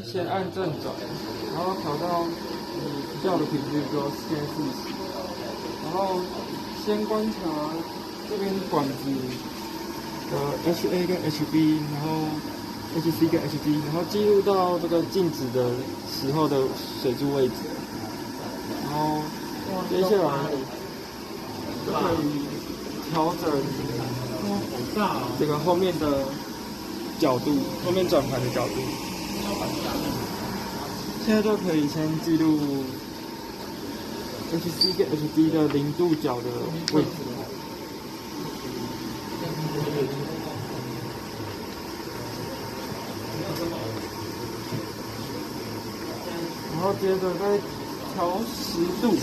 机先按正转，然后调到你叫的频率，比如说现在40，然后先观察这边管子的 HA 跟 HB， 然后 HC 跟 HD， 然后记录到这个静止的时候的水柱位置，然后接下来就可以调整这个后面的角度，后面转盘的角度。现在就可以先记录 HC 跟 HD 的0度角的位置。然后接着再调10度。